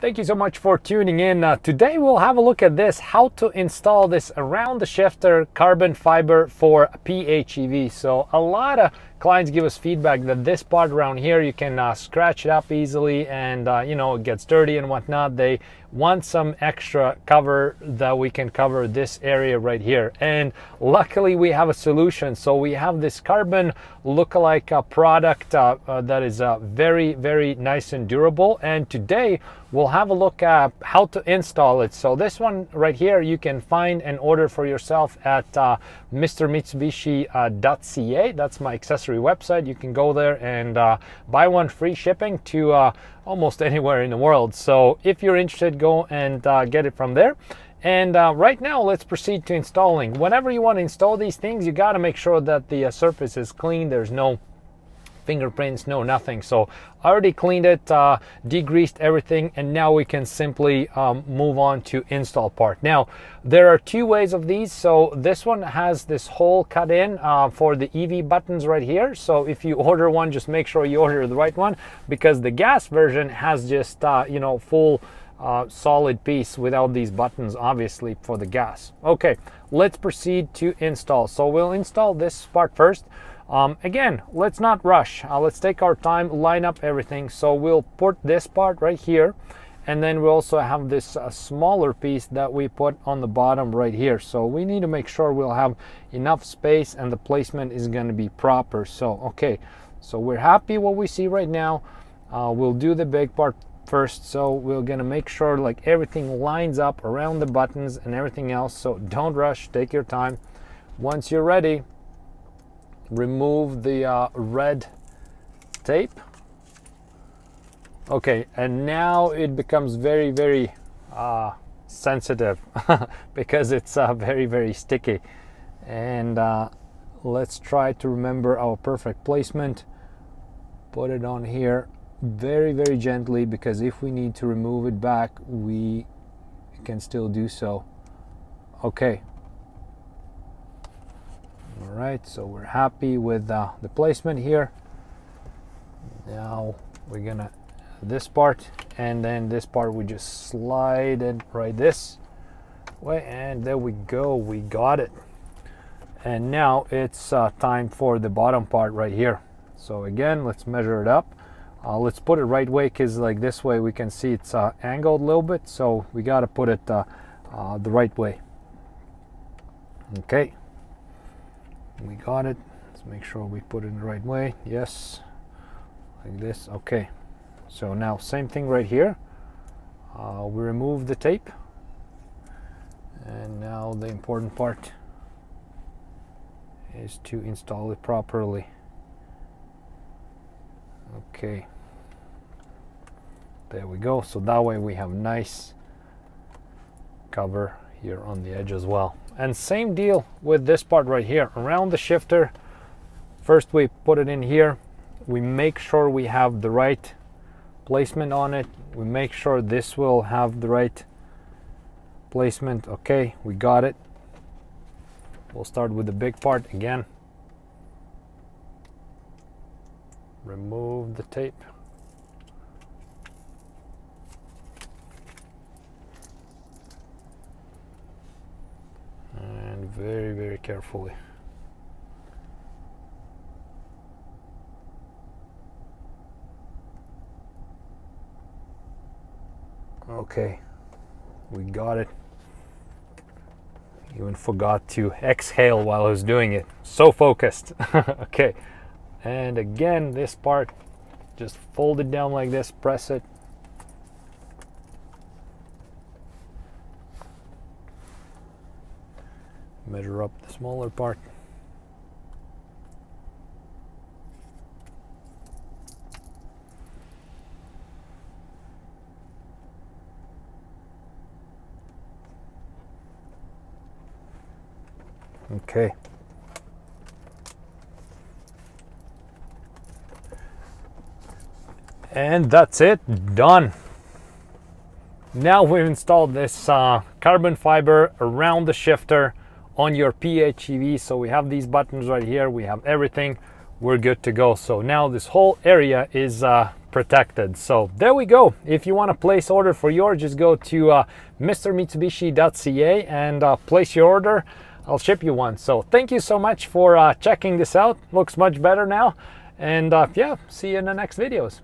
Thank you so much for tuning in. Today we'll have a look at this, how to install this around the shifter carbon fiber for PHEV. So a lot of clients give us feedback that this part around here, you can scratch it up easily and it gets dirty and whatnot. They want some extra cover that we can cover this area right here. And luckily we have a solution. So we have this carbon lookalike product that is very, very nice and durable. And today we'll have a look at how to install it. So this one right here, you can find and order for yourself at mrmitsubishi.ca. That's my accessory website. You can go there and buy one, free shipping to almost anywhere in the world. So if you're interested, go and get it from there. And right now, let's proceed to installing. Whenever you want to install these things, you got to make sure that the surface is clean. There's no fingerprints, no nothing. So I already cleaned it, degreased everything, and now we can simply move on to install part. Now there are two ways of these. So this one has this hole cut in for the EV buttons right here. So if you order one, just make sure you order the right one, because the gas version has just full solid piece without these buttons, obviously, for the gas. Okay, let's proceed to install. So we'll install this part first. Again, let's not rush. Let's take our time, line up everything. So we'll put this part right here, and then we also have this smaller piece that we put on the bottom right here. So we need to make sure we'll have enough space and the placement is going to be proper. So okay, so we're happy what we see right now. We'll do the big part first. So we're going to make sure like everything lines up around the buttons and everything else. So don't rush, take your time. Once you're ready, remove the red tape. Okay, and now it becomes very, very sensitive because it's very, very sticky. And let's try to remember our perfect placement. Put it on here very, very gently, because if we need to remove it back, we can still do so. Okay. All right, so we're happy with the placement here. Now we're gonna this part, and then this part we just slide it right this way, and there we go, we got it. And now it's time for the bottom part right here. So again, let's measure it up. Let's put it right way, because like this way we can see it's angled a little bit, so we got to put it the right way. Okay, we got it. Let's make sure we put it in the right way. Yes, like this. Okay, so now same thing right here. We remove the tape, and now the important part is to install it properly. Okay, there we go. So that way we have nice cover here on the edge as well. And same deal with this part right here around the shifter. First we put it in here, we make sure we have the right placement on it, we make sure this will have the right placement. Okay, we got it. We'll start with the big part again. Remove the tape. And very, very carefully. Okay, we got it. Even forgot to exhale while I was doing it. So focused. Okay. And again, this part, just fold it down like this, press it. Measure up the smaller part. Okay. And that's it, done. Now we've installed this carbon fiber around the shifter on your PHEV. So we have these buttons right here, we have everything, we're good to go. So now this whole area is protected. So there we go. If you want to place order for yours, just go to mrmitsubishi.ca and place your order. I'll ship you one. So thank you so much for checking this out. Looks much better now. And yeah, see you in the next videos.